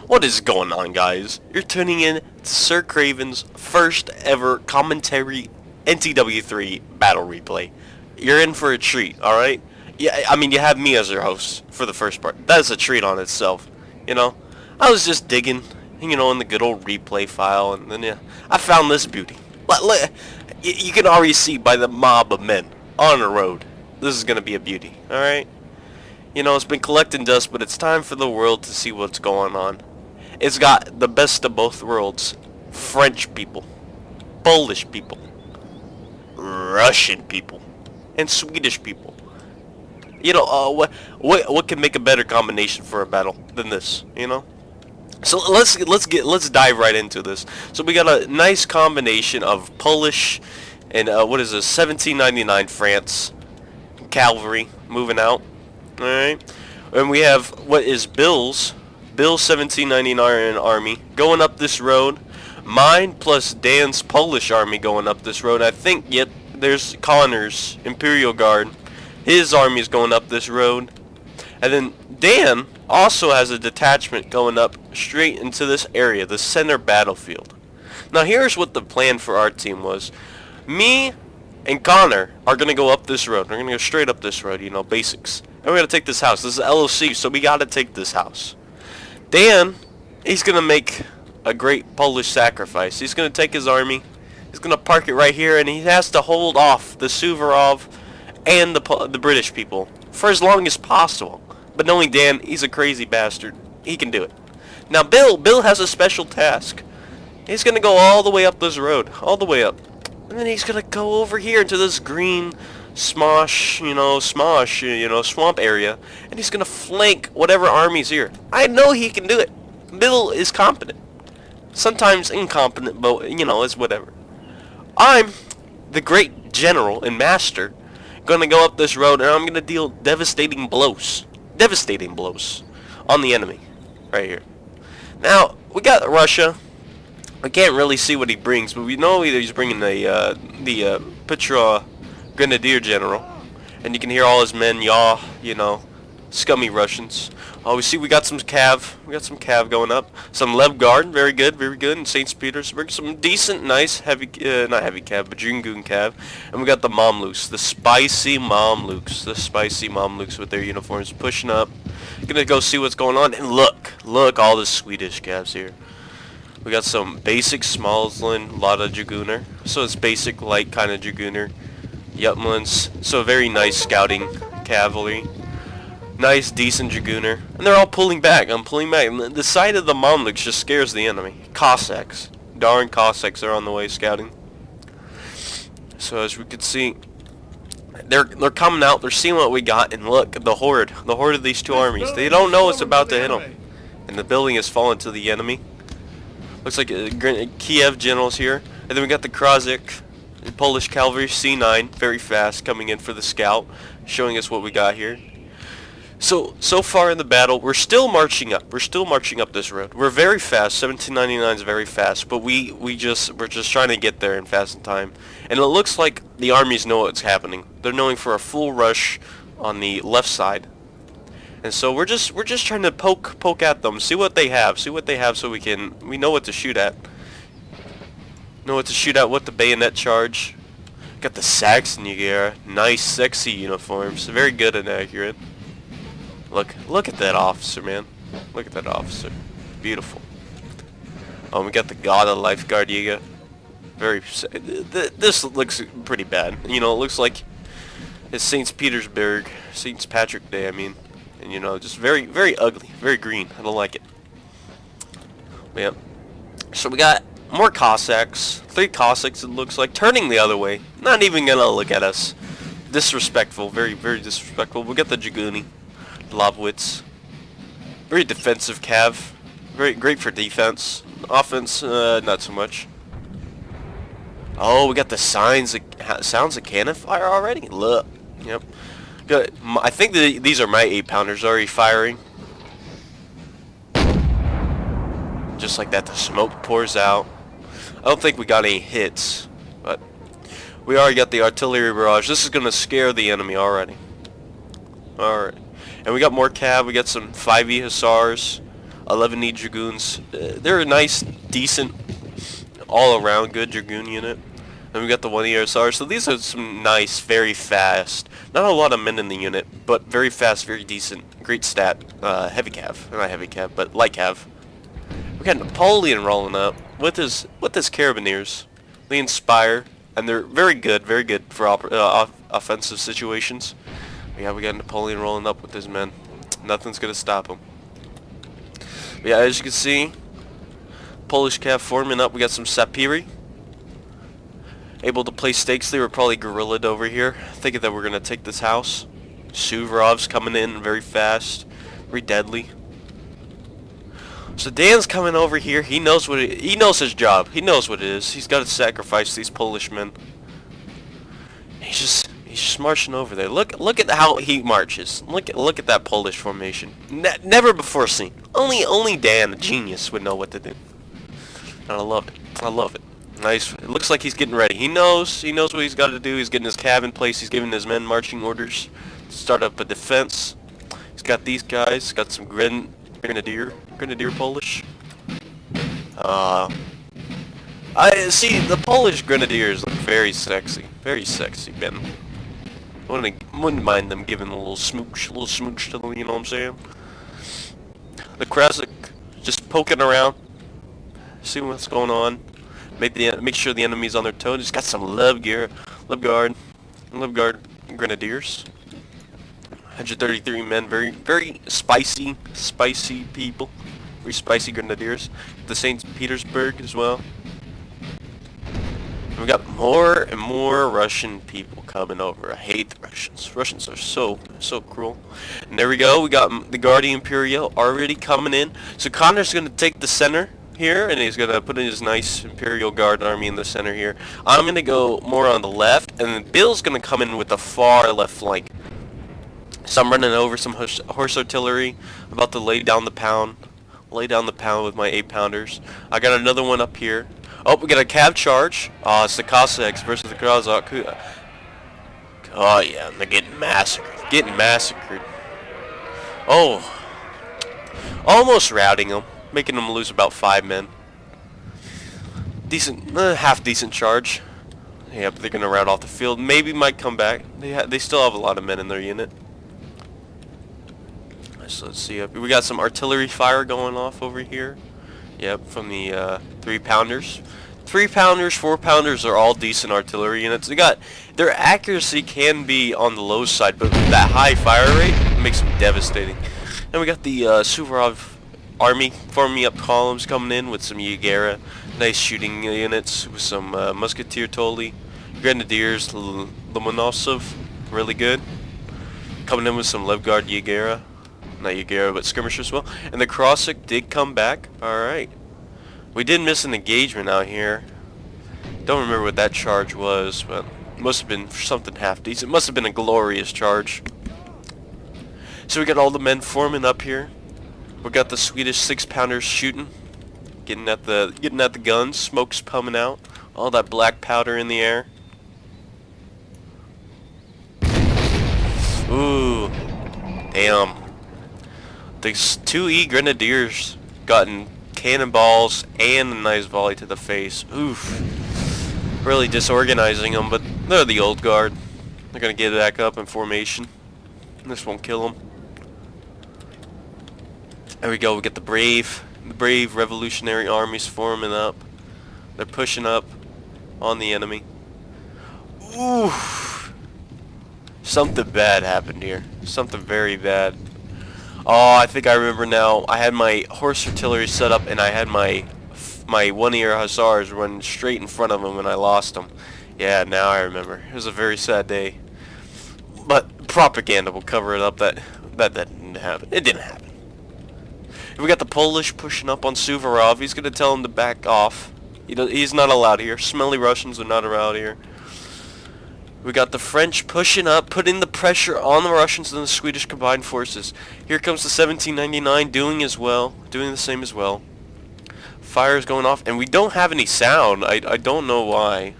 What is going on, guys? You're tuning in to Sir Craven's first ever commentary NTW3 battle replay. You're in for a treat, alright? Yeah, I mean, you have me as your host for the first part. That is a treat on itself, you know? I was just digging, in the good old replay file, and then, yeah, I found this beauty. You can already see by the mob of men on the road. This is gonna be a beauty, alright? It's been collecting dust, but it's time for the world to see what's going on. It's got the best of both worlds. French people, Polish people, Russian people, and Swedish people. What can make a better combination for a battle than this, So let's dive right into this. So we got a nice combination of Polish and what is this, 1799 France cavalry moving out. All right, and we have what is Bill's 1799 army going up this road. Mine plus Dan's Polish army going up this road. I think yet there's Connor's Imperial Guard. His army is going up this road, and then Dan also has a detachment going up straight into this area, the center battlefield. Now here's what the plan for our team was. Me and Connor are going to go up this road. We're going to go straight up this road, basics. And we're going to take this house. This is LOC, so we got to take this house. Dan, he's going to make a great Polish sacrifice. He's going to take his army. He's going to park it right here, and he has to hold off the Suvorov and the British people for as long as possible. But knowing Dan, he's a crazy bastard. He can do it. Now Bill has a special task. He's going to go all the way up this road. All the way up. And then he's going to go over here into this green swamp area. And he's going to flank whatever army's here. I know he can do it. Bill is competent. Sometimes incompetent, but, it's whatever. I'm the great general and master. Going to go up this road, and I'm going to deal devastating blows on the enemy. Right here. Now, we got Russia. I can't really see what he brings, but we know he's bringing the Petra Grenadier General, and you can hear all his men yaw, scummy Russians. Oh, we got some Cav going up, some Lev Guard, very good, in St. Petersburg, some decent, nice, heavy, not heavy Cav, but Dragoon Cav, and we got the Mamluks, the spicy Mamluks with their uniforms pushing up. Gonna go see what's going on, and look, all the Swedish Cavs here. We got some basic Smalsland, a lot of Dragooner. So it's basic, light kind of Dragooner. Jutlands. So very nice scouting cavalry. Nice, decent Dragooner. And they're all pulling back. I'm pulling back. And the sight of the Mamluks just scares the enemy. Cossacks. Darn Cossacks are on the way scouting. So as we could see, they're coming out. They're seeing what we got. And look, the horde of these two armies. They don't know what's about to hit them. And the building has fallen to the enemy. Looks like Kiev generals here. And then we got the Krazik, Polish cavalry, C9, very fast, coming in for the scout, showing us what we got here. So far in the battle, we're still marching up. We're still marching up this road. We're very fast. 1799 is very fast, but we're just trying to get there in fast in time. And it looks like the armies know what's happening. They're knowing for a full rush on the left side. And so we're just trying to poke at them, see what they have, so we know what to shoot at. What the bayonet charge. Got the Sachsen-Jäger, nice, sexy uniforms, very good and accurate. Look at that officer, man. Look at that officer, beautiful. Oh, we got the God of Lifeguard Jäger. This looks pretty bad. It looks like it's St. Patrick Day, I mean. And just very, very ugly, very green. I don't like it. But, yeah. So we got more Cossacks. 3 Cossacks, it looks like, turning the other way. Not even gonna look at us. Disrespectful, very, very disrespectful. We got the Dragooni, Lobwitz. Very defensive Cav. Very great for defense. Offense, not so much. Oh, we got the sounds of cannon fire already. Look, yep. Good. I think these are my 8-pounders already firing. Just like that, the smoke pours out. I don't think we got any hits, but we already got the artillery barrage. This is going to scare the enemy already. Alright. And we got more Cav. We got some 5e Hussars. 11E Dragoons. They're a nice, decent, all-around good Dragoon unit. And we got the 1E SR. So these are some nice, very fast. Not a lot of men in the unit, but very fast, very decent, great stat. Heavy cav, not heavy cav, but light cav. We got Napoleon rolling up with his Carabineers. They inspire, and they're very good for offensive situations. Yeah, we got Napoleon rolling up with his men. Nothing's gonna stop him. But yeah, as you can see, Polish cav forming up. We got some Sapiri. Able to play stakes. They were probably guerrillaed over here, thinking that we're gonna take this house. Suvorov's coming in very fast, very deadly. So Dan's coming over here. He knows he knows his job. He knows what it is. He's got to sacrifice these Polish men. He's just marching over there. Look at how he marches. Look at that Polish formation. Never before seen. Only Dan, a genius, would know what to do. And I love it. I love it. Nice. It looks like he's getting ready. He knows what he's got to do. He's getting his cav in place. He's giving his men marching orders to start up a defense. He's got these guys. Got some Grenadier Polish. I see the Polish Grenadiers look very sexy, Ben. Wouldn't mind them giving a little smooch to them, you know what I'm saying? The Krasik just poking around, see what's going on. Make sure the enemy's on their toes. Just got some Livguard Grenadiers. 133 men, very spicy people. Very spicy Grenadiers. The St. Petersburg as well. And we got more and more Russian people coming over. I hate the Russians. Russians are so cruel. And there we go. We got the Guardian Imperial already coming in. So Connor's going to take the center here, and he's going to put in his nice Imperial Guard army in the center here. I'm going to go more on the left, and then Bill's going to come in with the far left flank. So I'm running over some horse artillery. I'm about to lay down the pound with my 8-pounders. I got another one up here. Oh, we got a cav charge. Oh, it's the Cossacks versus the Kazakh. Oh yeah, they're getting massacred. Oh, almost routing them, making them lose about 5 men. Decent, half decent charge. Yeah, but they're gonna rout off the field. Maybe might come back. They still have a lot of men in their unit. So let's see. We got some artillery fire going off over here. Yep, from the 3-pounders. 3-pounders, 4-pounders are all decent artillery units. Their accuracy can be on the low side, but that high fire rate makes them devastating. And we got the Suvorov army forming up columns coming in with some Yagera, nice shooting units with some Musketeer Toli, Grenadiers, Lomonosov, really good. Coming in with some Livguard Yagera. Not Yagera, but skirmishers as well. And the Crossic did come back. Alright. We did miss an engagement out here. Don't remember what that charge was, but it must have been something half decent. It must have been a glorious charge. So we got all the men forming up here. We got the Swedish 6-pounders shooting. Getting at the guns. Smoke's coming out. All that black powder in the air. Ooh. Damn. These 2E Grenadiers gotten cannonballs and a nice volley to the face. Oof. Really disorganizing them, but they're the old guard. They're going to get back up in formation. This won't kill them. There we go. We get the brave revolutionary armies forming up. They're pushing up on the enemy. Oof. Something bad happened here. Something very bad. Oh, I think I remember now. I had my horse artillery set up, and I had my 1-ear hussars run straight in front of them, and I lost them. Yeah, now I remember. It was a very sad day. But propaganda will cover it up. That didn't happen. It didn't happen. We got the Polish pushing up on Suvorov. He's gonna tell him to back off. He's not allowed here. Smelly Russians are not allowed here. We got the French pushing up, putting the pressure on the Russians and the Swedish combined forces. Here comes the 1799 doing the same as well. Fire is going off, and we don't have any sound. I don't know why.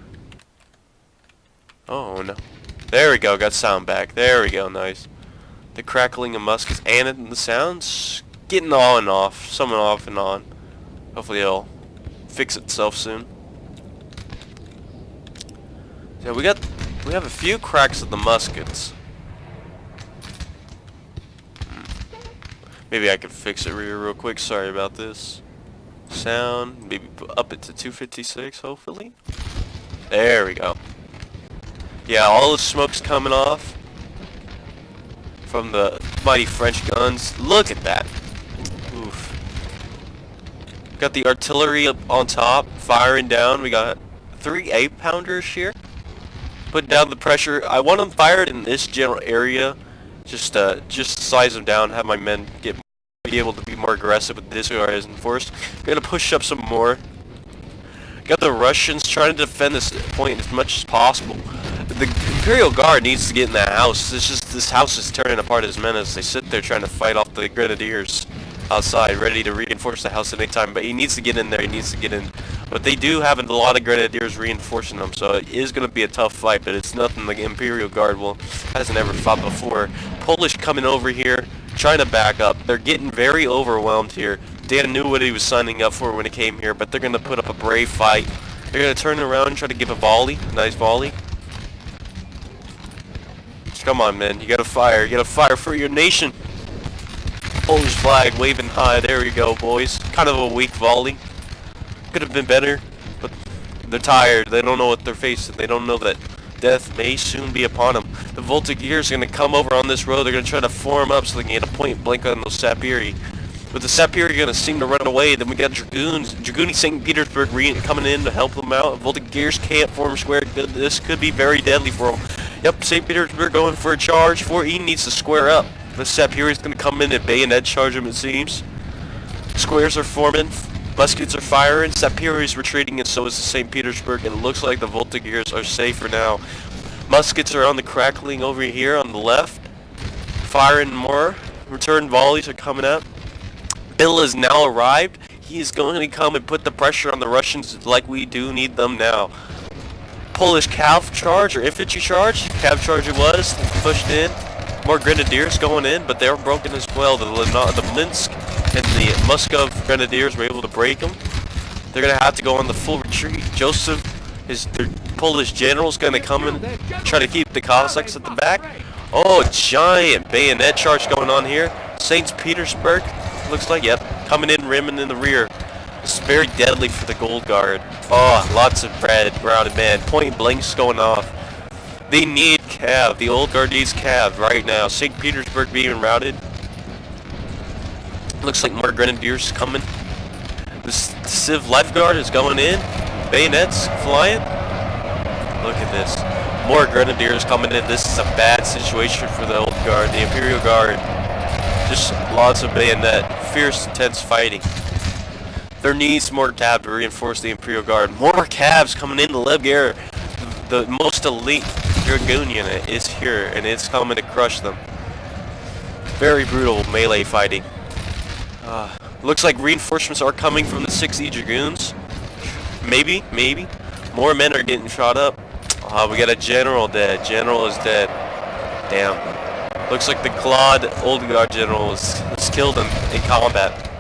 Oh no. There we go, got sound back. There we go, nice. The crackling of muskets and the sounds getting on and off, some off and on. Hopefully it'll fix itself soon. Yeah, we have a few cracks of the muskets. Maybe I could fix it real quick. Sorry about this. Sound, maybe up it to 256, hopefully. There we go. Yeah, all the smoke's coming off from the mighty French guns. Look at that. Oof. Got the artillery up on top, firing down. We got 3 8-pounders here. Putting down the pressure. I want them fired in this general area. Just size them down, have my men be able to be more aggressive with this reinforced. Gonna push up some more. Got the Russians trying to defend this point as much as possible. The Imperial Guard needs to get in that house. It's just this house is turning apart as men as they sit there trying to fight off the grenadiers outside, ready to reinforce the house at any time. But he needs to get in there. He needs to get in. But they do have a lot of grenadiers reinforcing them, so it is going to be a tough fight. But it's nothing the Imperial Guard hasn't ever fought before. Polish coming over here, trying to back up. They're getting very overwhelmed here. Dan knew what he was signing up for when he came here, but they're going to put up a brave fight. They're going to turn around and try to give a volley, a nice volley. Come on, man, you got to fire. You got to fire for your nation. Polish flag waving high. There we go, boys. Kind of a weak volley. Could have been better, but they're tired. They don't know what they're facing. They don't know that death may soon be upon them. The Voltigeurs are going to come over on this road. They're going to try to form up so they can get a point blank on those Sapiri. But the Sapiri are going to seem to run away. Then we got Dragoons. Dragoon St. Petersburg coming in to help them out. Voltigeurs can't form square. This could be very deadly for them. Yep, St. Petersburg going for a charge. 4E needs to square up. The Sapiri is going to come in and bayonet charge them, it seems. Squares are forming. Muskets are firing. Sapiri is retreating, and so is the St. Petersburg. And it looks like the Voltigeurs are safe for now. Muskets are on the crackling over here on the left. Firing more. Return volleys are coming up. Bill has now arrived. He is going to come and put the pressure on the Russians like we do need them now. Polish cav charge or infantry charge. Cav charge it was. Pushed in. More grenadiers going in, but they're broken as well. The Minsk and the Muskov grenadiers were able to break them. They're going to have to go on the full retreat. Joseph, their Polish general's going to come and try to keep the Cossacks at the back. Oh, giant bayonet charge going on here. St. Petersburg, looks like, yep, coming in, rimming in the rear. It's very deadly for the Gold Guard. Oh, lots of red, routed man. Point blanks going off. They need cav. The Old Guard needs cav right now. St. Petersburg being routed. Looks like more grenadiers coming. The Civ Life Guard is going in. Bayonets flying. Look at this. More grenadiers coming in. This is a bad situation for the Old Guard. The Imperial Guard. Just lots of bayonet. Fierce, intense fighting. There needs more cav to reinforce the Imperial Guard. More cavs coming into Lebger. The most elite Dragoon unit is here, and it's coming to crush them. Very brutal melee fighting. Looks like reinforcements are coming from the 60 Dragoons. Maybe. More men are getting shot up. We got a general dead. General is dead. Damn. Looks like the Claude Old Guard general was killed in combat.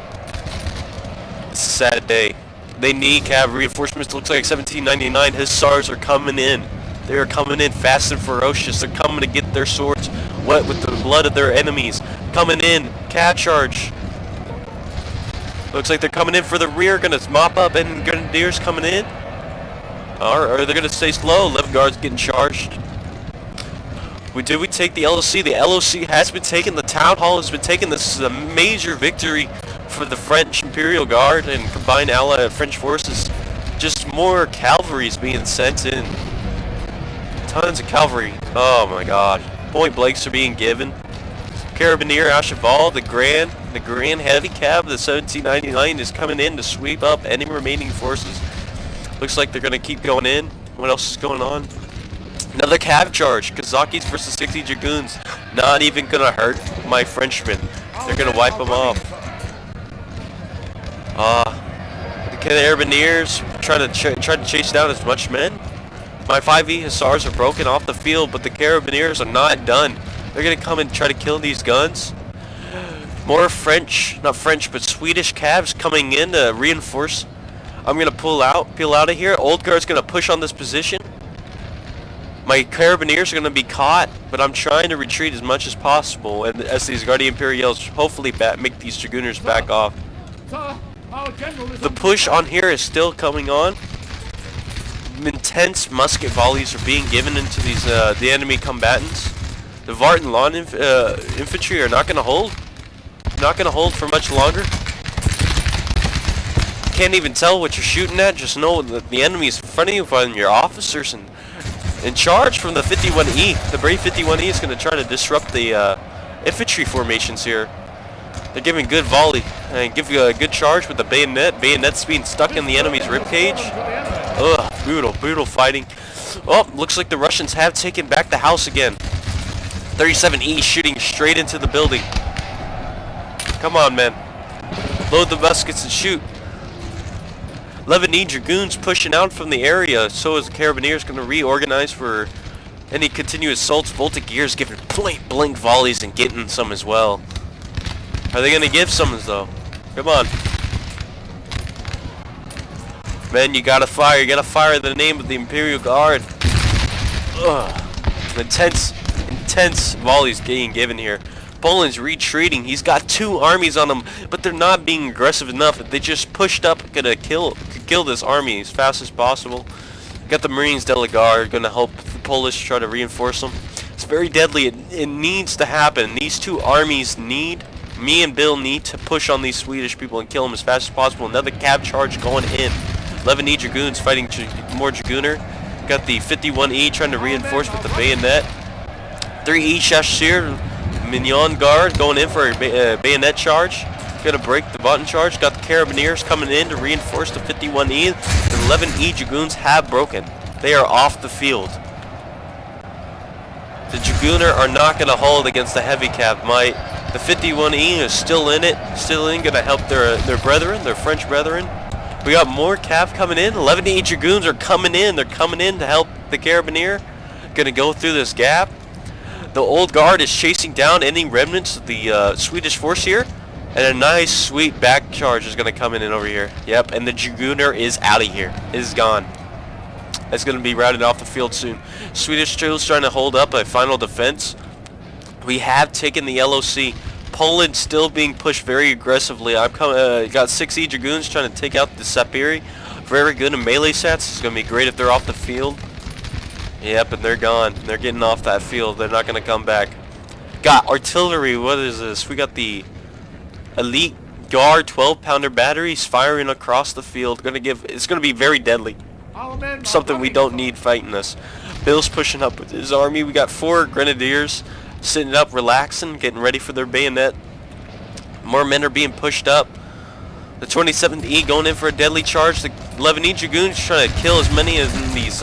It's a sad day. They need cav reinforcements. Looks like 1799 Hussars are coming in. They are coming in fast and ferocious. They're coming to get their swords wet with the blood of their enemies. Coming in. Cav charge. Looks like they're coming in for the rear. Gonna mop up, and grenadiers coming in. Or they're gonna stay slow. Left guard's getting charged. Did we take the LOC? The LOC has been taken. The town hall has been taken. This is a major victory for the French Imperial Guard and combined Allied French forces. Just more cavalry is being sent in. Tons of cavalry. Oh my god. Point blanks are being given. Carabinier Asheval, the Grand Heavy Cav, the 1799 is coming in to sweep up any remaining forces. Looks like they're gonna keep going in. What else is going on? Another cav charge. Kazakis versus 60 Dragoons. Not even gonna hurt my Frenchmen. They're gonna wipe them off. The Carabineers trying to chase down as much men. My 5E Hussars are broken off the field, but the Carabineers are not done. They're gonna come and try to kill these guns. More French, not French, but Swedish cavs coming in to reinforce. I'm going to peel out of here. Old Guard's going to push on this position. My Carabiniers are going to be caught, but I'm trying to retreat as much as possible, and as these Guardian Imperials hopefully make these Dragooners back off. The push on here is still coming on. Intense musket volleys are being given into these the enemy combatants. The Vart and Lawn infantry are not going to hold. Not going to hold for much longer. Can't even tell what you're shooting at. Just know that the enemy is in front of you, and your officers and in charge from the 51E. The brave 51E is going to try to disrupt the infantry formations here. They're giving good volley and give you a good charge with the bayonet. Bayonets being stuck in the enemy's ribcage. Ugh, brutal fighting. Oh, looks like the Russians have taken back the house again. 37E shooting straight into the building. Come on, man. Load the muskets and shoot. 11E Dragoons pushing out from the area. So is the Carabineers going to reorganize for any continued assaults. Volta-Gears giving point blank volleys and getting some as well. Are they going to give some though? Come on. Man, you gotta fire. You gotta fire in the name of the Imperial Guard. Ugh. Intense volleys being given here. Poland's retreating. He's got 2 armies on him, but they're not being aggressive enough. If they just pushed up, could kill this army as fast as possible. Got the Marines de la Garde gonna help the Polish try to reinforce them. It's very deadly. It needs to happen. These 2 armies need. Me and Bill need to push on these Swedish people and kill them as fast as possible. Another cab charge going in. 11E Dragoons fighting more Dragooner. Got the 51E trying to reinforce with the bayonet. 3E Chasseur Mignon Guard going in for a bayonet charge. Gonna break the button charge. Got the Carabineers coming in to reinforce the 51E. The 11E Dragoons have broken. They are off the field. The Dragooner are not gonna hold against the heavy cav might. The 51E is still in it. Still in, gonna help their brethren, their French brethren. We got more cav coming in. 11E Dragoons are coming in. They're coming in to help the Carabineer. Gonna go through this gap. The Old Guard is chasing down any remnants of the Swedish force here. And a nice sweet back charge is gonna come in over here. Yep, and the Dragooner is out of here. It is gone. It's gonna be routed off the field soon. Swedish troops trying to hold up a final defense. We have taken the LOC. Poland still being pushed very aggressively. I've got 6E Dragoons trying to take out the Sapiri. Very good in melee sets. It's going to be great if they're off the field. Yep, and they're gone. They're getting off that field. They're not going to come back. Got artillery. What is this? We got the Elite Guard 12-pounder batteries firing across the field. It's going to be very deadly. Something we don't need fighting us. Bill's pushing up with his army. We got 4 Grenadiers sitting up, relaxing, getting ready for their bayonet. More men are being pushed up. The 27th E going in for a deadly charge. The 11E Dragoons trying to kill as many as in these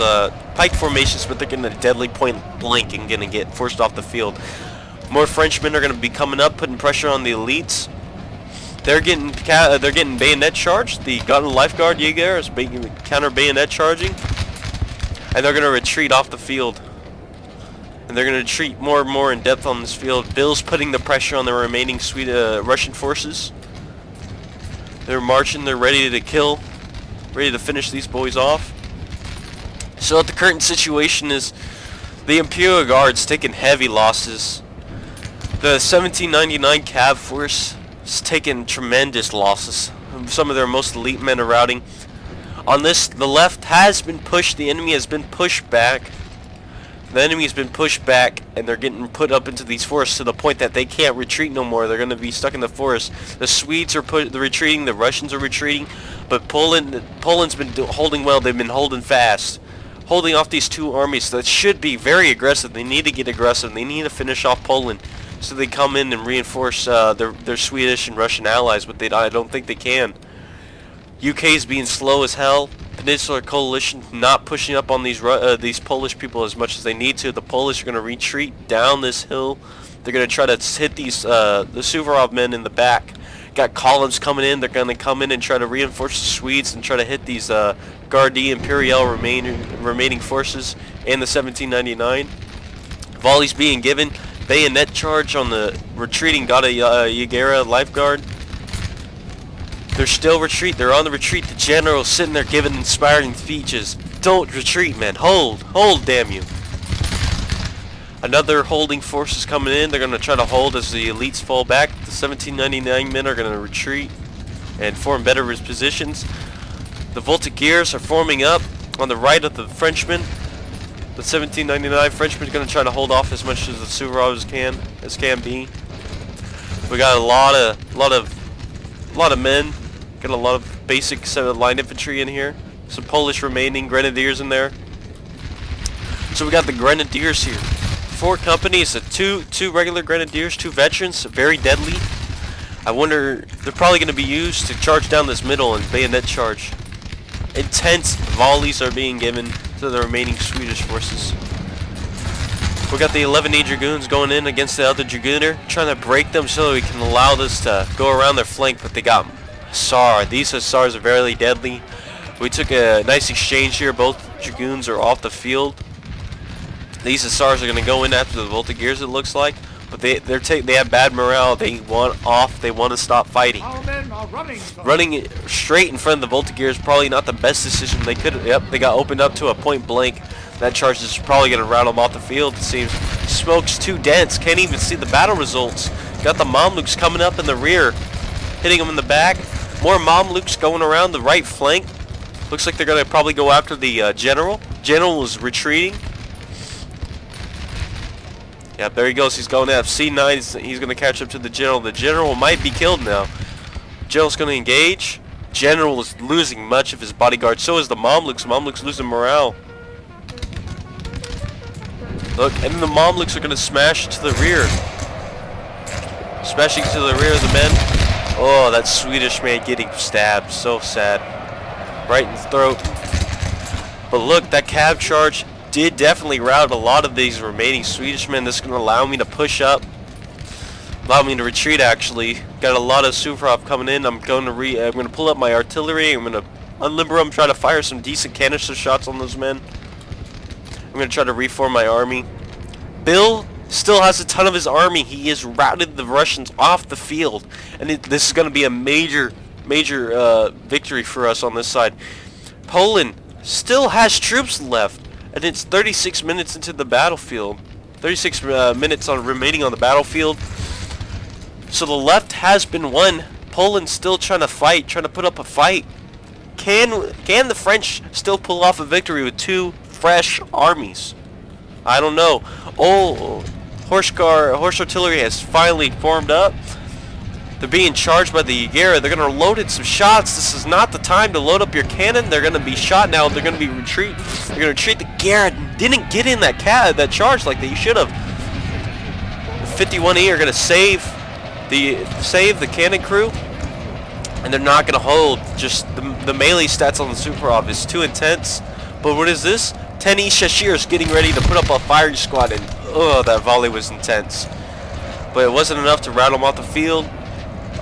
pike formations, but they're getting a deadly point blank and going to get forced off the field. More Frenchmen are going to be coming up, putting pressure on the elites. They're getting bayonet charged. The Gun Lifeguard Jaeger is counter bayonet charging, and they're going to retreat off the field. And they're going to retreat more and more in depth on this field. Bill's putting the pressure on the remaining Russian forces. They're marching. They're ready to kill. Ready to finish these boys off. So the current situation is the Imperial Guard's taking heavy losses. The 1799 Cav Force is taking tremendous losses. Some of their most elite men are routing. On this, the left has been pushed. The enemy has been pushed back. The enemy has been pushed back, and they're getting put up into these forests to the point that they can't retreat no more. They're going to be stuck in the forest. The Swedes are retreating. The Russians are retreating. But Poland's been holding well. They've been holding fast. Holding off these 2 armies that should be very aggressive. They need to get aggressive. They need to finish off Poland. So they come in and reinforce their Swedish and Russian allies, but I don't think they can. UK's being slow as hell. Peninsular Coalition not pushing up on these Polish people as much as they need to. The Polish are going to retreat down this hill. They're going to try to hit these the Suvorov men in the back. Got columns coming in. They're going to come in and try to reinforce the Swedes and try to hit these Garde Imperial remaining forces and the 1799. Volleys being given. Bayonet charge on the retreating Yagera lifeguard. They're still retreat. They're on the retreat. The general's sitting there giving inspiring speeches. Don't retreat, man. Hold. Hold, damn you. Another holding force is coming in. They're going to try to hold as the elites fall back. The 1799 men are going to retreat and form better positions. The Voltigeurs are forming up on the right of the Frenchmen. The 1799 Frenchmen are going to try to hold off as much as the Suvorovs can be. We got a lot of men. Got a lot of basic line infantry in here. Some Polish remaining grenadiers in there. So we got the grenadiers here. 4 companies, two regular grenadiers, 2 veterans, very deadly. I wonder, they're probably going to be used to charge down this middle and bayonet charge. Intense volleys are being given to the remaining Swedish forces. We got the 11E Dragoons going in against the other Dragooner, trying to break them so we can allow this to go around their flank, but they got Hussar. These Hussars are very deadly. We took a nice exchange here. Both Dragoons are off the field. These Hussars are going to go in after the Voltigeurs, it looks like, but they have bad morale. They want off. They want to stop fighting. Our men are Running straight in front of the Voltigeurs probably not the best decision. They could. Yep, they got opened up to a point blank. That charge is probably going to rattle them off the field. It seems smoke's too dense. Can't even see the battle results. Got the Mamluks coming up in the rear, hitting them in the back. More Mamluks going around the right flank. Looks like they're going to probably go after the general. General is retreating. Yeah, there he goes. He's going at C9. He's going to catch up to the general. The general might be killed now. General's going to engage. General is losing much of his bodyguard. So is the Mamluks. Mamluks losing morale. Look, and then the Mamluks are going to smash to the rear. Smashing to the rear of the men. Oh, that Swedish man getting stabbed. So sad. Right in the throat. But look, that cab charge did definitely rout a lot of these remaining Swedish men. This is going to allow me to push up. Allow me to retreat, actually. Got a lot of Suvorov coming in. I'm going to pull up my artillery. I'm going to unlimber them, try to fire some decent canister shots on those men. I'm going to try to reform my army. Bill still has a ton of his army. He has routed the Russians off the field. And this is going to be a major victory for us on this side. Poland still has troops left. And it's 36 minutes into the battlefield. 36 minutes remaining on the battlefield. So the left has been won. Poland's still trying to fight, trying to put up a fight. Can the French still pull off a victory with 2 fresh armies? I don't know. Oh, horse artillery has finally formed up. They're being charged by the Yagera. They're going to load in some shots. This is not the time to load up your cannon. They're going to be shot now. They're going to be retreat. They're going to retreat. The Yagera didn't get in that charge like they should have. The 51E are going to save the cannon crew, and they're not going to hold. Just the melee stats on the Suvorov is too intense. But what is this? 10E Shashirs getting ready to put up a firing squad, and oh, that volley was intense. But it wasn't enough to rattle them off the field.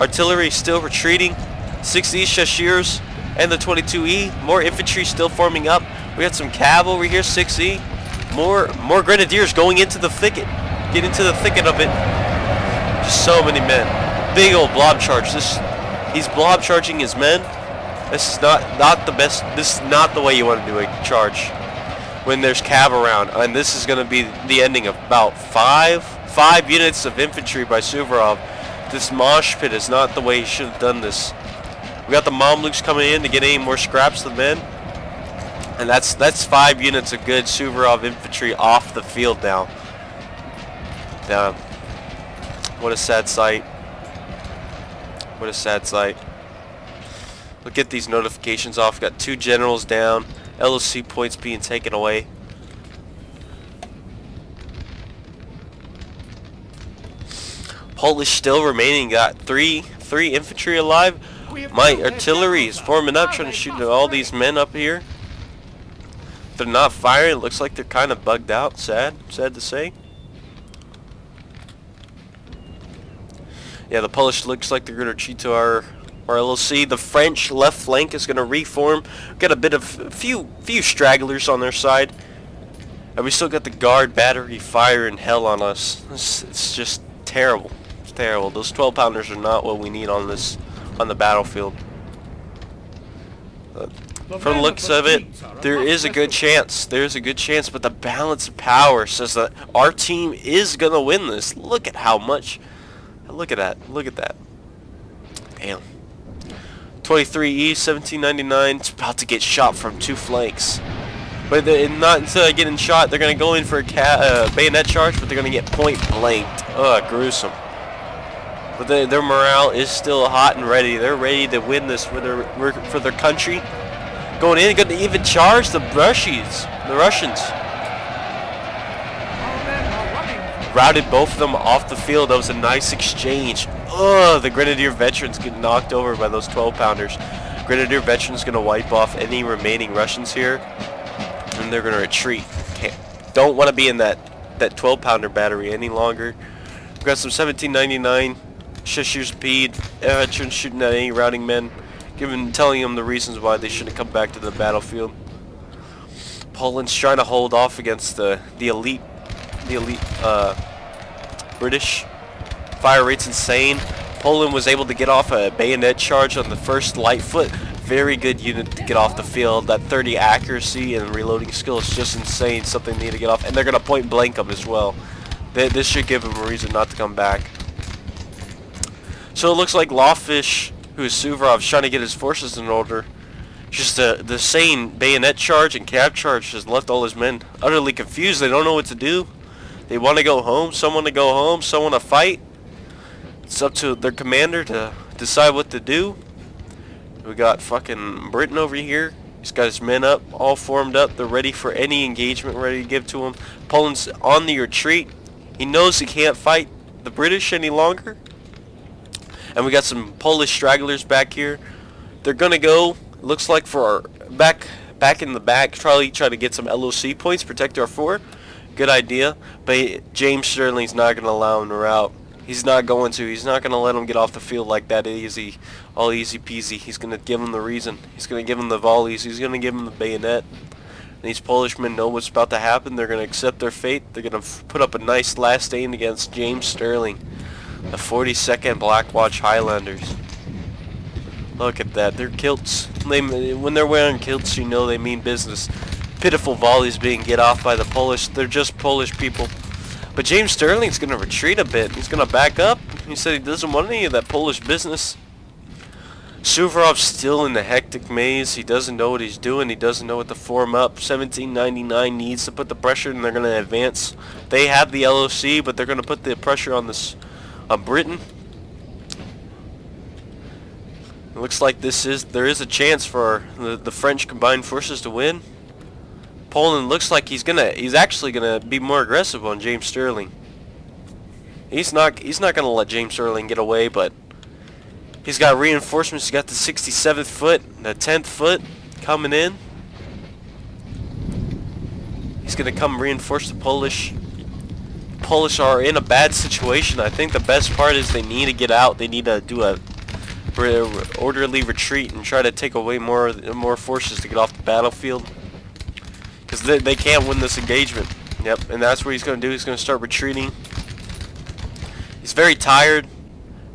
Artillery still retreating. 6E Shashirs and the 22E. More infantry still forming up. We got some cav over here, 6E. More grenadiers going into the thicket. Get into the thicket of it. Just so many men. Big old blob charge. He's blob charging his men. This is not the best. This is not the way you want to do a charge when there's cav around. And this is going to be the ending of about five units of infantry by Suvorov. This mosh pit is not the way he should have done this. We got the Mamluks coming in to get any more scraps to the men. And that's 5 units of good Suvorov infantry off the field now. Damn. What a sad sight. What a sad sight. We'll get these notifications off. Got 2 generals down. LOC points being taken away. Polish still remaining. Got three infantry alive. My artillery is forming up, trying to shoot all these men up here. They're not firing. It looks like they're kind of bugged out. Sad to say. Yeah, the Polish looks like they're going to retreat to our LOC. The French left flank is going to reform. Got a few stragglers on their side. And we still got the guard battery firing hell on us. It's just terrible. It's terrible. Those 12-pounders are not what we need on the battlefield. From the looks of it, there is a good chance. There's a good chance, but the balance of power says that our team is gonna win this. Look at how much. Look at that. Look at that. Damn. 23E, 1799. It's about to get shot from two flanks. But not until they're getting shot. They're gonna go in for a bayonet charge, but they're gonna get point blanked. Ugh, gruesome. But their morale is still hot and ready. They're ready to win this for their country. Going in, going to even charge the Russians. Routed both of them off the field. That was a nice exchange. Ugh, the Grenadier veterans get knocked over by those 12-pounders. Grenadier veterans going to wipe off any remaining Russians here, and they're going to retreat. Don't want to be in that 12-pounder battery any longer. We've got some 1799 Cheshire speed veterans shooting at any routing men, telling them the reasons why they shouldn't come back to the battlefield. Poland's trying to hold off against the elite British. Fire rate's insane. Poland was able to get off a bayonet charge on the first light foot. Very good unit to get off the field. That 30 accuracy and reloading skill is just insane. Something they need to get off, and they're gonna point blank them as well. This should give them a reason not to come back. So it looks like Lawfish, who is Suvorov's trying to get his forces in order. Just the same bayonet charge and cab charge has left all his men utterly confused. They don't know what to do. They want to go home, someone to go home, someone to fight. It's up to their commander to decide what to do. We got fucking Britain over here. He's got his men up, all formed up. They're ready for any engagement, ready to give to him. Poland's on the retreat. He knows he can't fight the British any longer. And we got some Polish stragglers back here. They're gonna go, looks like, for our back in the back, try to get some LOC points, protect our fort. Good idea. But James Sterling's not gonna allow him to rout. He's not going to. He's not gonna let him get off the field like that easy, all easy peasy. He's gonna give him the reason. He's gonna give him the volleys. He's gonna give him the bayonet. And these Polish men know what's about to happen. They're gonna accept their fate. They're gonna put up a nice last stand against James Sterling. The 42nd Black Watch Highlanders. Look at that. They're kilts. When they're wearing kilts, you know they mean business. Pitiful volleys being get off by the Polish. They're just Polish people. But James Sterling's going to retreat a bit. He's going to back up. He said he doesn't want any of that Polish business. Suvorov's still in the hectic maze. He doesn't know what he's doing. He doesn't know what to form up. 1799 needs to put the pressure, and they're going to advance. They have the LOC, but they're going to put the pressure on Britain. It looks like there is a chance for the French combined forces to win. Poland looks like he's actually gonna be more aggressive on James Sterling. He's not gonna let James Sterling get away, but he's got reinforcements. He's got the 67th foot, the 10th foot coming in. He's gonna come reinforce the Polish. Polish are in a bad situation. I think the best part is they need to get out. They need to do a orderly retreat and try to take away more forces to get off the battlefield, because they can't win this engagement. Yep, and that's what he's going to do. He's going to start retreating. He's very tired,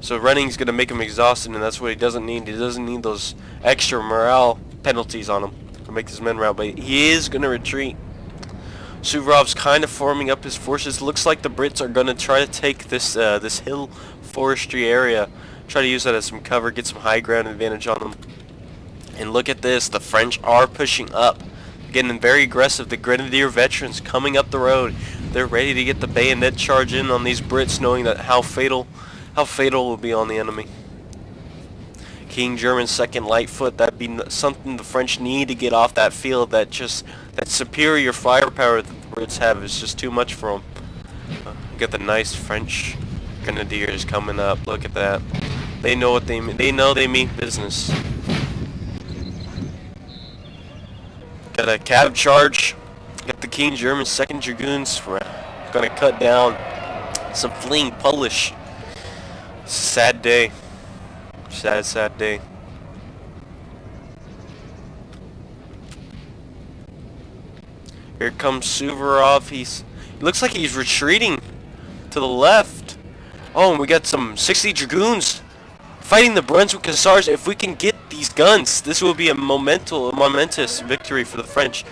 so running's going to make him exhausted, and that's what he doesn't need. He doesn't need those extra morale penalties on him to make his men rout, but he is going to retreat. Suvorov's kind of forming up his forces. Looks like the Brits are going to try to take this hill forestry area, try to use that as some cover, get some high ground advantage on them. And look at this, the French are pushing up, getting very aggressive. The Grenadier veterans coming up the road. They're ready to get the bayonet charge in on these Brits, knowing that how fatal will be on the enemy. King German's 2nd Light Foot, that'd be something the French need to get off that field. That superior firepower that the Brits have is just too much for them. You got the nice French Grenadiers coming up. Look at that. They know what they mean. They know they mean business. Got a cab charge. Got the King German 2nd Dragoons. We're gonna cut down some fleeing Polish. Sad day. Sad day. Here comes Suvorov. He looks like he's retreating to the left. Oh, and we got some 60 Dragoons fighting the Brunswick Hussars. If we can get these guns, this will be a momentous victory for the French.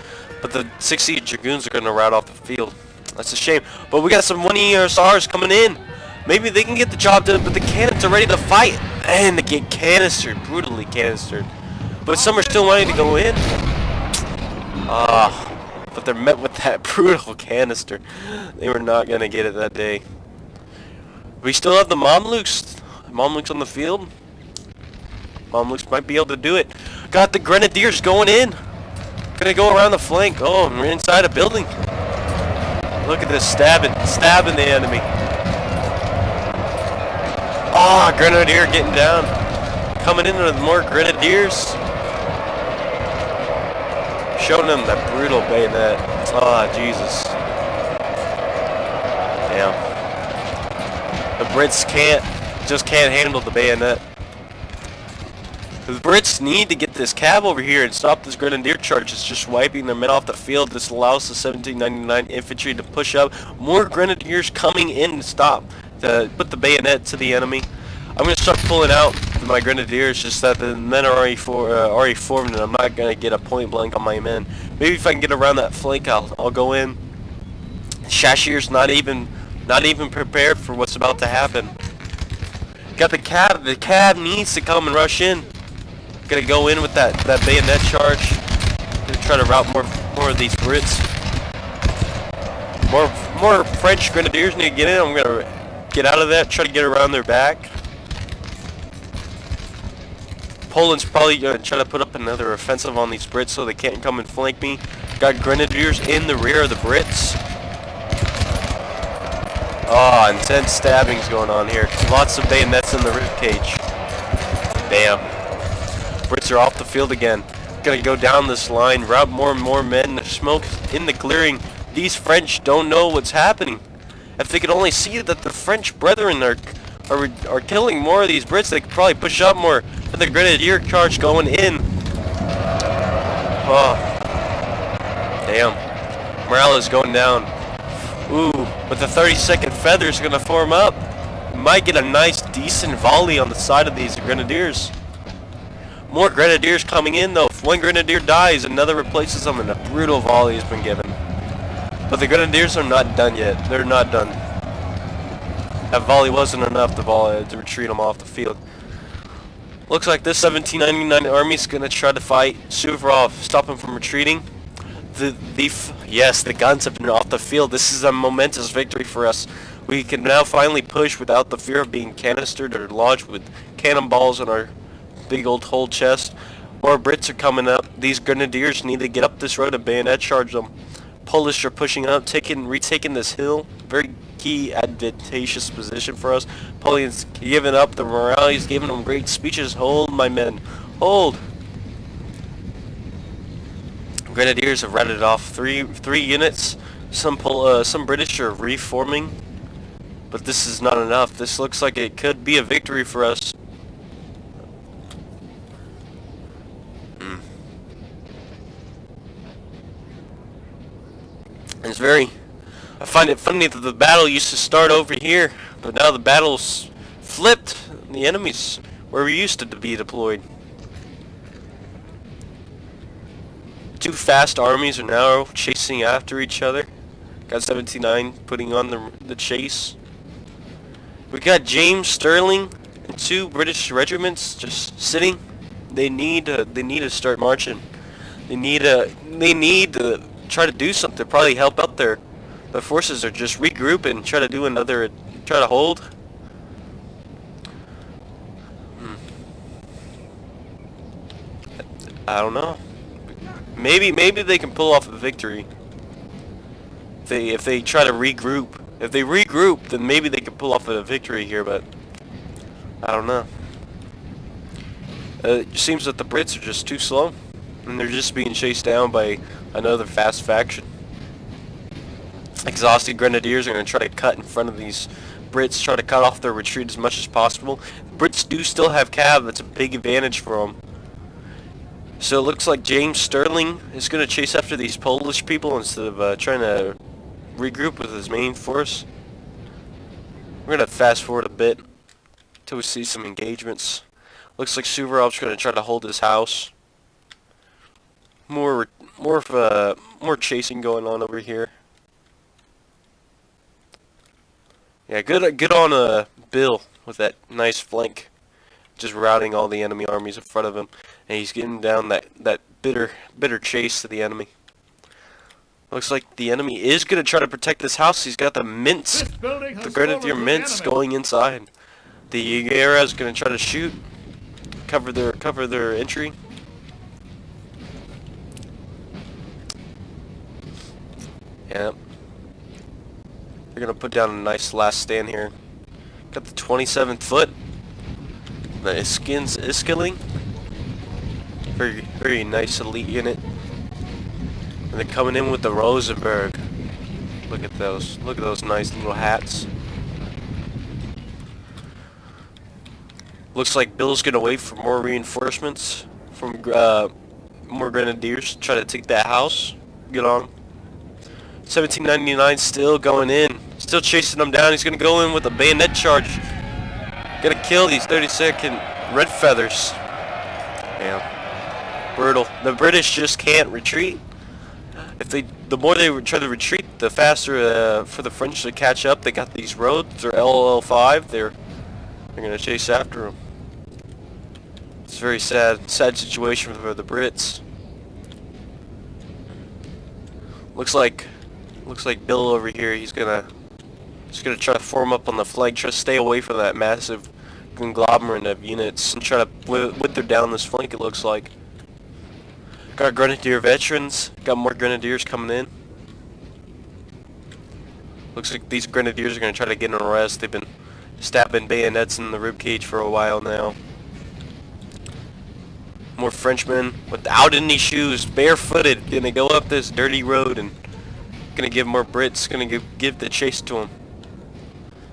But the 60 Dragoons are going to rout off the field. That's a shame. But we got some 1E Hussars coming in. Maybe they can get the job done, but the cannons are ready to fight. And they get canistered, brutally canistered. But some are still wanting to go in. But they're met with that brutal canister. They were not going to get it that day. We still have the Mamluks. Mamluks on the field. Mamluks might be able to do it. Got the Grenadiers going in. Gonna go around the flank. Oh, we're inside a building. Look at this stabbing the enemy. Ah, Grenadier getting down. Coming in with more Grenadiers. Showing them that brutal bayonet. Ah, Jesus. Damn. The Brits just can't handle the bayonet. The Brits need to get this cab over here and stop this Grenadier charge. It's just wiping their men off the field. This allows the 1799 infantry to push up. More Grenadiers coming in to put the bayonet to the enemy. I'm going to start pulling out my Grenadiers, just that the men are already formed and I'm not going to get a point blank on my men. Maybe if I can get around that flank, I'll go in. Shashir's not even prepared for what's about to happen. Got the cab. The cab needs to come and rush in. Gonna go in with that bayonet charge. Gonna try to rout more of these Brits. More French Grenadiers need to get in. I'm gonna get out of that. Try to get around their back. Poland's probably gonna try to put up another offensive on these Brits so they can't come and flank me. Got Grenadiers in the rear of the Brits. Oh, intense stabbings going on here. Lots of bayonets in the ribcage. Damn. Brits are off the field again. Gonna go down this line, rout more and more men. There's smoke in the clearing. These French don't know what's happening. If they could only see that the French brethren are killing more of these Brits, they could probably push up more. And the Grenadier charge going in. Oh. Damn. Morale is going down. Ooh, but the 32nd Feather's gonna form up. Might get a nice, decent volley on the side of these Grenadiers. More Grenadiers coming in though. If one Grenadier dies, another replaces them, and a brutal volley has been given. But the Grenadiers are not done yet. They're not done. That volley wasn't enough to retreat them off the field. Looks like this 1799 army's gonna try to fight Suvorov, stop him from retreating. Yes, the guns have been off the field. This is a momentous victory for us. We can now finally push without the fear of being canistered or lodged with cannonballs in our big old whole chest. More Brits are coming up. These Grenadiers need to get up this road and bayonet charge them. Polish are pushing up, retaking this hill. Very key, advantageous position for us. Napoleon's giving up the morale. He's giving them great speeches. Hold, my men. Hold. Grenadiers have routed off three units. Some British are reforming, but this is not enough. This looks like it could be a victory for us. I find it funny that the battle used to start over here, but now the battle's flipped. The enemy's where we used to be deployed. Two fast armies are now chasing after each other. Got 79 putting on the chase. We got James Sterling and two British regiments just sitting. They need to start marching. They need to try to do something. Probably help out their forces, or just regroup and try to hold. I don't know. Maybe they can pull off a victory. If they try to regroup. If they regroup, then maybe they can pull off a victory here, but I don't know. It seems that the Brits are just too slow, and they're just being chased down by another fast faction. Exhausted Grenadiers are going to try to cut in front of these Brits, try to cut off their retreat as much as possible. The Brits do still have cav. That's a big advantage for them. So it looks like James Sterling is going to chase after these Polish people instead of trying to regroup with his main force. We're going to fast forward a bit till we see some engagements. Looks like Suvorov's going to try to hold his house. More chasing going on over here. Yeah, good on Bill with that nice flank, just routing all the enemy armies in front of him, and he's getting down that bitter chase to the enemy. Looks like the enemy is gonna try to protect this house. He's got the mints, the Grenadier mints going inside. The Yagera is gonna try to shoot, cover their entry. Yep. They're gonna put down a nice last stand here. Got the 27th foot. The Iskilling. Very nice elite unit. And they're coming in with the Rosenberg. Look at those. Look at those nice little hats. Looks like Bill's gonna wait for more reinforcements from more grenadiers to try to take that house. Get on. 1799 still going in. Still chasing them down. He's going to go in with a bayonet charge. Gonna kill these 32nd Red Feathers. Yeah. Brutal. The British just can't retreat. The more they try to retreat, the faster for the French to catch up. They got these roads, or LL5. They're going to chase after them. It's a very sad situation for the Brits. Looks like Bill over here. He's gonna try to form up on the flank, try to stay away from that massive conglomerate of units, and try to wither down this flank. It looks like. Got Grenadier veterans. Got more Grenadiers coming in. Looks like these Grenadiers are gonna try to get an arrest. They've been stabbing bayonets in the ribcage for a while now. More Frenchmen without any shoes, barefooted, gonna go up this dirty road and gonna give more Brits, gonna give the chase to them.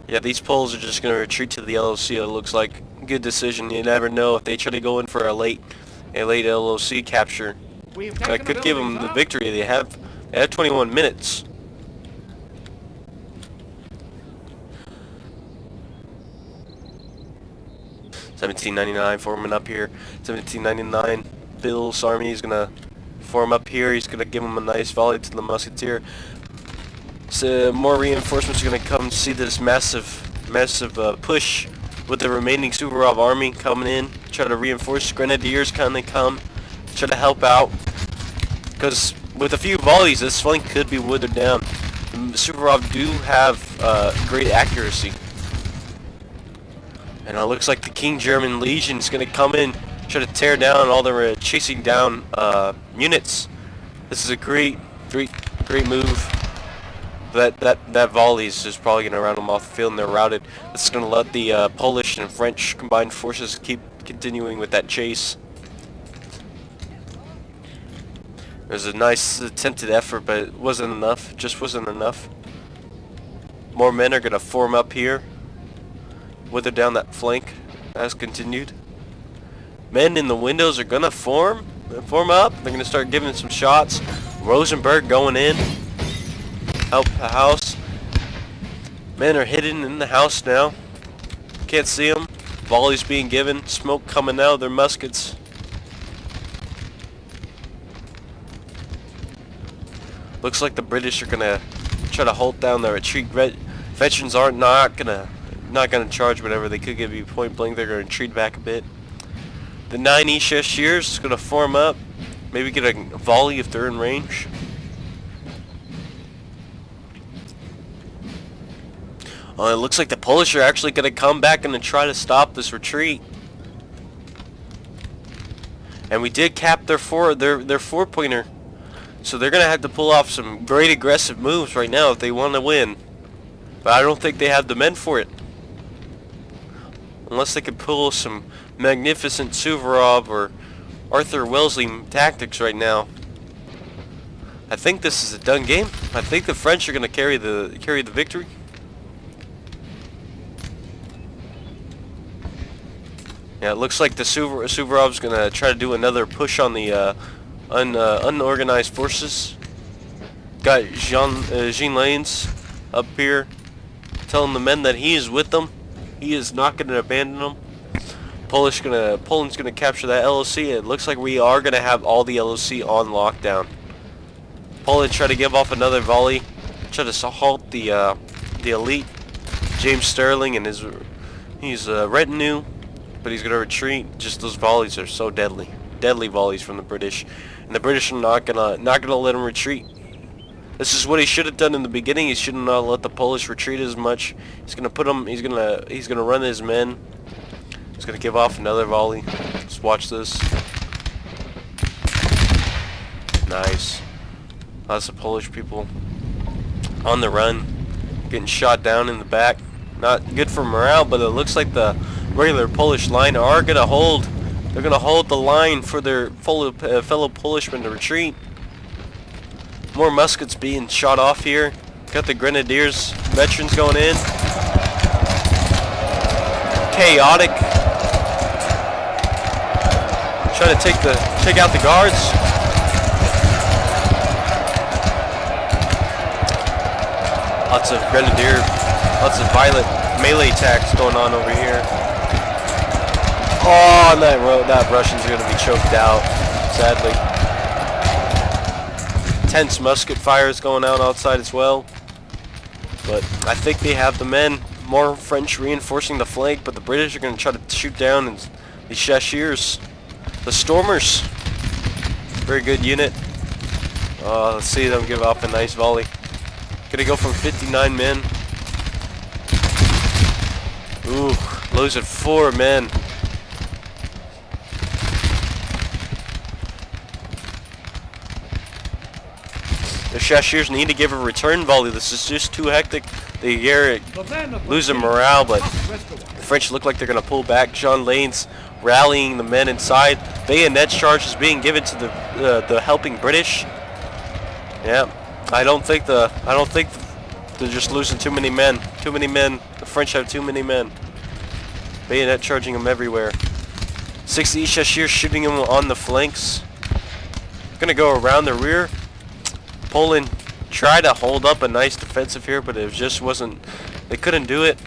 Yeah, these Poles are just gonna retreat to the LOC. It looks like good decision. You never know if they try to go in for a late LOC capture. That could give them the victory. They have 21 minutes. $17.99 forming up here. $17.99. Bill's army is gonna form up here. He's gonna give him a nice volley to the musketeer. So more reinforcements are gonna come see this massive push with the remaining Suvorov army coming in. Try to reinforce. Grenadiers kind of come, try to help out. Because with a few volleys, this flank could be withered down. The Suvorov do have great accuracy. And it looks like the King German Legion is going to come in, try to tear down all the chasing down units. This is a great move. That volley is just probably going to round them off the field, and they're routed. This is going to let the Polish and French combined forces keep continuing with that chase. It was a nice attempted effort, but it wasn't enough. Just wasn't enough. More men are going to form up here. Wither down that flank as continued. Men in the windows are gonna form up. They're gonna start giving some shots. Rosenberg going in. Help the house. Men are hidden in the house now. Can't see them. Volleys being given. Smoke coming out of their muskets. Looks like the British are gonna try to hold down the retreat. Veterans are not gonna charge whatever. They could give you point blank. They're going to retreat back a bit. The 9 Shears is going to form up. Maybe get a volley if they're in range. It looks like the Polish are actually going to come back and try to stop this retreat. And we did cap their four-pointer. So they're going to have to pull off some great aggressive moves right now if they want to win. But I don't think they have the men for it. Unless they could pull some magnificent Suvorov or Arthur Wellesley tactics right now. I think this is a done game. I think the French are going to carry the victory. Yeah, it looks like the Suvorov's gonna try to do another push on the unorganized forces. Got Jean Lanes up here telling the men that he is with them. He is not gonna abandon them. Poland's gonna capture that LOC. It looks like we are gonna have all the LOC on lockdown. Poland try to give off another volley, try to halt the elite James Sterling and his retinue, but he's gonna retreat. Just those volleys are so deadly volleys from the British, and the British are not gonna let him retreat. This is what he should have done in the beginning. He should not let the Polish retreat as much. He's gonna put him. He's gonna run his men. He's gonna give off another volley. Let's watch this. Nice. Lots of Polish people on the run, getting shot down in the back. Not good for morale, but it looks like the regular Polish line are gonna hold. They're gonna hold the line for their fellow Polishmen to retreat. More muskets being shot off here. Got the Grenadiers veterans going in. Chaotic. Trying to take out the guards. Lots of Grenadier, lots of violent melee attacks going on over here. Oh, and that Russian's going to be choked out, sadly. Tense musket fire is going out outside as well. But I think they have the men. More French reinforcing the flank, but the British are going to try to shoot down the Chasseurs. The Stormers. Very good unit. Let's see them give off a nice volley. Gonna go from 59 men. Ooh, losing 4 men. The Chasseurs need to give a return volley. This is just too hectic. They're losing morale, but the French look like they're gonna pull back. Jean Lane's rallying the men inside. Bayonets charge is being given to the helping British. Yeah. I don't think they're just losing too many men. Too many men. The French have too many men. Bayonet charging them everywhere. 60 Chasseurs shooting them on the flanks. Gonna go around the rear. Poland tried to hold up a nice defensive here, but it just wasn't. They couldn't do it.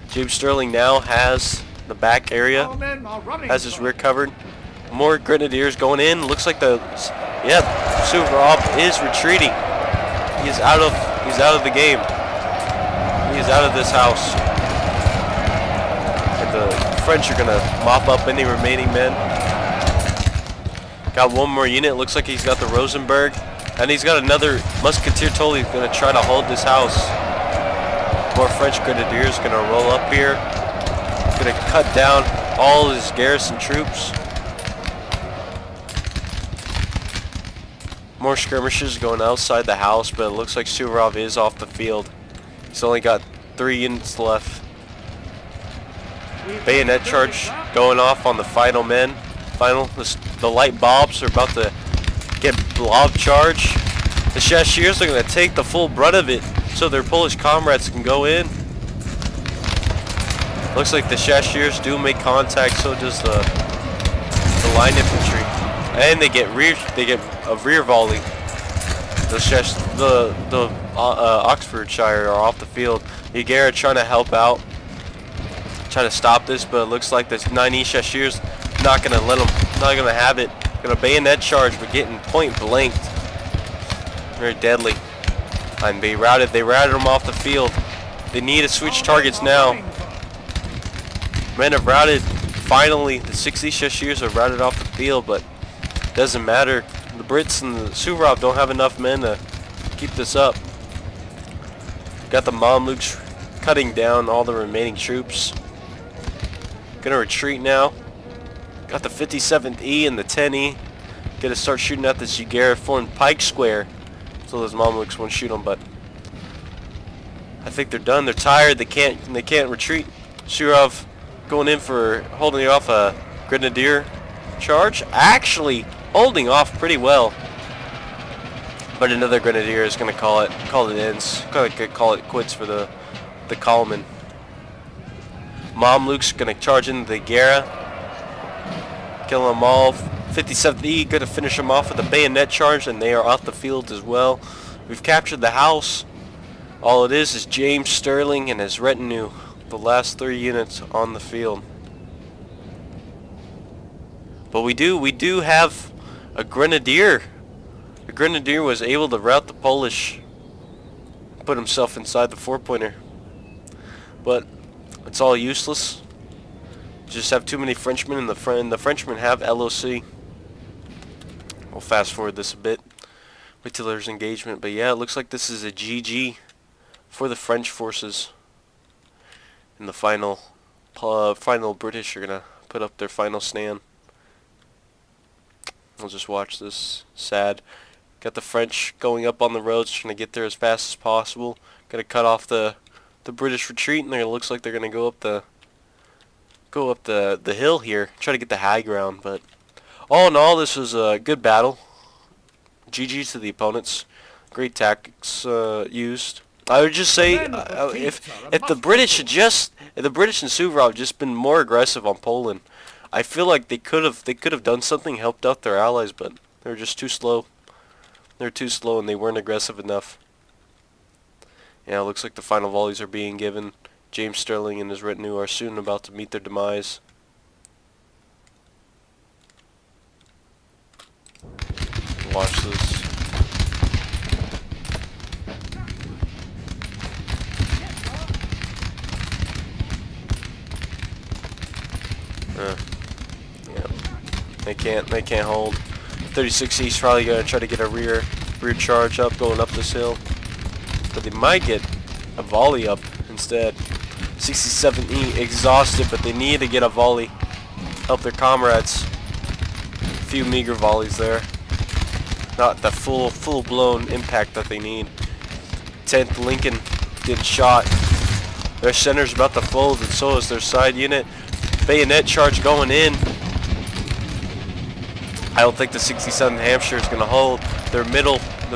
James Sterling now has the back area, has his rear covered. More Grenadiers going in. Looks like Suvorov is retreating. He's out of the game. He's out of this house. And the French are gonna mop up any remaining men. Got one more unit. Looks like he's got the Rosenberg, and he's got another musketeer. Totally gonna try to hold this house. More French Grenadiers gonna roll up here. Gonna cut down all his garrison troops. More skirmishes going outside the house, but it looks like Suvorov is off the field. He's only got 3 units left. Bayonet charge going off on the final men. The light bobs are about to get blob charge. The Chasseurs are going to take the full brunt of it so their Polish comrades can go in. Looks like the Chasseurs do make contact, so does the line infantry. And they get a rear volley. The Oxfordshire are off the field. Yagera trying to help out, trying to stop this, but it looks like this 90 Chasseurs not gonna have it. Gonna bayonet charge, but getting point blanked. Very deadly. And they routed them off the field. They need to switch targets now. Men have routed. Finally, the 60 Chasseurs are routed off the field, but doesn't matter. The Brits and the Suvorov don't have enough men to keep this up. Got the Mamluks cutting down all the remaining troops. Gonna retreat now. Got the 57th E and the 10E. Gonna start shooting at this Yagera formed pike square, so those Mamluks won't shoot them. But I think they're done. They're tired. They can't retreat. Suvorov going in for holding off a Grenadier charge. Actually holding off pretty well, but another Grenadier is going to call it call it quits for the column. Mamluks going to charge into the Yagera. Kill them all. 57E gonna finish them off with a bayonet charge, and they are off the field as well. We've captured the house. All it is James Sterling and his retinue, the last 3 units on the field. But we do have a grenadier. The grenadier was able to rout the Polish, put himself inside the 4-pointer. But it's all useless. Just have too many Frenchmen, and the Frenchmen have LOC. We'll fast forward this a bit. Wait till there's engagement. But yeah, it looks like this is a GG for the French forces. And the final British are gonna put up their final stand. We'll just watch this. Sad. Got the French going up on the roads, trying to get there as fast as possible. Gonna cut off the British retreat, and it looks like they're gonna go up the hill here, try to get the high ground. But all in all, this was a good battle. GG to the opponents. Great tactics used. I would just say if the British and Suvorov had just been more aggressive on Poland, I feel like they could have done something, helped out their allies, but they were just too slow. They're too slow, and they weren't aggressive enough. Yeah, it looks like the final volleys are being given. James Sterling and his retinue are soon about to meet their demise. Watch this. Yeah. They can't hold. 36 East probably gonna try to get a rear charge up, going up this hill. But they might get a volley up instead. 67E exhausted, but they need to get a volley. Help their comrades. A few meager volleys there. Not the full-blown impact that they need. 10th Lincoln getting shot. Their center's about to fold, and so is their side unit. Bayonet charge going in. I don't think the 67th Hampshire is going to hold. The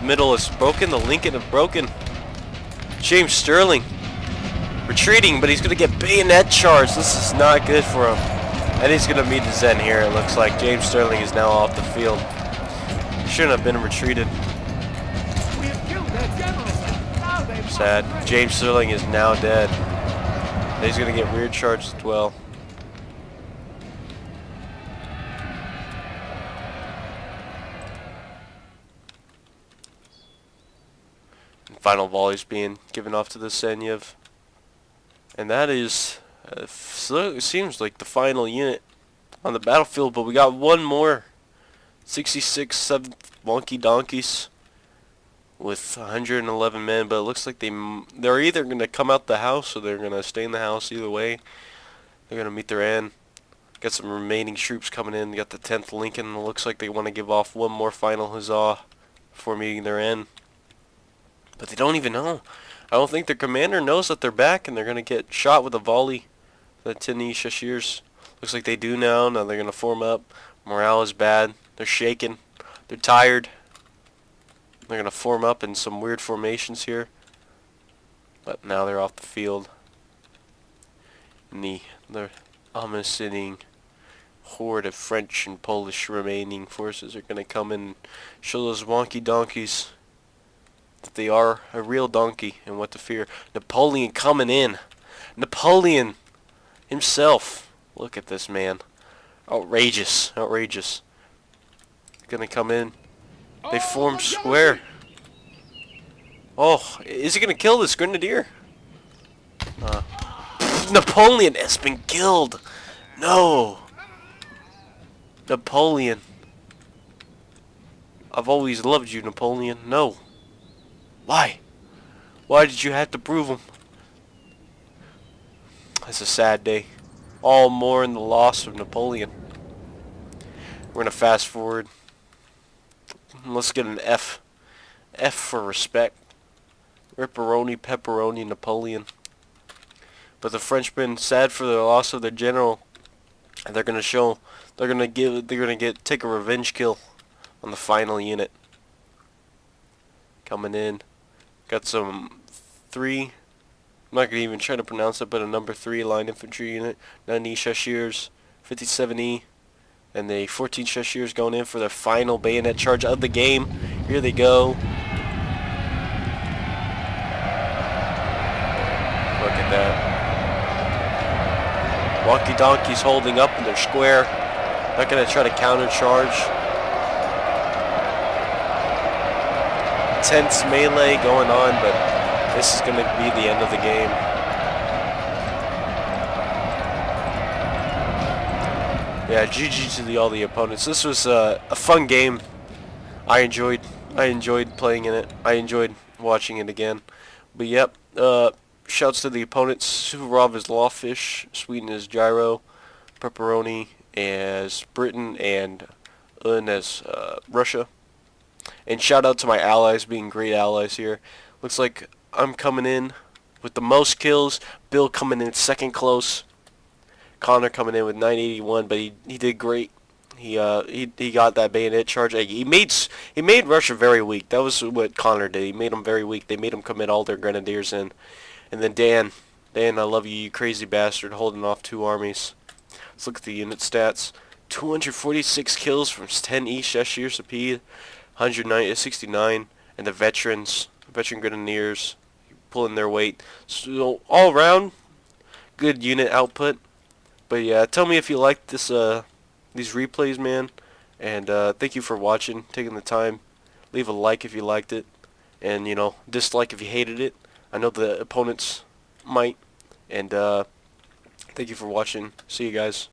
middle is broken. The Lincoln is broken. James Sterling retreating, but he's going to get bayonet charged. This is not good for him. And he's going to meet his end here. It looks like James Sterling is now off the field. Shouldn't have been retreated. Sad. James Sterling is now dead. And he's going to get rear charged as well. Final volleys being given off to the Senyev, and that is it seems like the final unit on the battlefield. But we got one more. 66 7th Wonky Donkeys with 111 men, but it looks like they're either going to come out the house or they're going to stay in the house. Either way, they're going to meet their end. Got some remaining troops coming in. Got the 10th Lincoln. It looks like they want to give off one more final huzzah before meeting their end. But they don't even know. I don't think their commander knows that they're back, and they're going to get shot with a volley. The Tini Shashirs. Looks like they do now. Now they're going to form up. Morale is bad. They're shaking. They're tired. They're going to form up in some weird formations here. But now they're off the field. And the ominous sitting horde of French and Polish remaining forces are going to come in and show those wonky donkeys that they are a real donkey and what to fear. Napoleon coming in. Napoleon himself. Look at this man. Outrageous. Outrageous. Gonna come in. They form square. Oh, is he gonna kill this grenadier? Napoleon has been killed. No. Napoleon. I've always loved you, Napoleon. No. Why? Why did you have to prove him? It's a sad day. All mourn the loss of Napoleon. We're gonna fast forward. Let's get an F. F for respect. Ripperoni, pepperoni, Napoleon. But the Frenchmen, sad for the loss of their general, and they're gonna take a revenge kill on the final unit. Coming in. Got some 3, I'm not going to even try to pronounce it, but a number 3 line infantry unit. 90 Shashirs, 57E, And the 14 Cheshires going in for their final bayonet charge of the game. Here they go. Look at that. Wonky Donkey's holding up in their square. Not going to try to counter charge. Tense melee going on, but this is going to be the end of the game. Yeah, GG to all the opponents. This was a fun game. I enjoyed playing in it. I enjoyed watching it again. But yep, shouts to the opponents. Suvarov is Lawfish, Sweden is Gyro, Pepperoni as Britain, and Un as Russia. And shout out to my allies being great allies here. Looks like I'm coming in with the most kills. Bill coming in second close. Connor coming in with 981, but he did great. He got that bayonet charge. He made Russia very weak. That was what Connor did. He made them very weak. They made them commit all their grenadiers in. And then Dan, I love you, you crazy bastard, holding off 2 armies. Let's look at the unit stats. 246 kills from 10 East Cheshire Sapede, 169, and the veteran grenadiers pulling their weight. So all around, good unit output. But yeah, tell me if you liked this these replays, man. And thank you for watching, taking the time. Leave a like if you liked it, and dislike if you hated it. I know the opponents might. And thank you for watching. See you guys.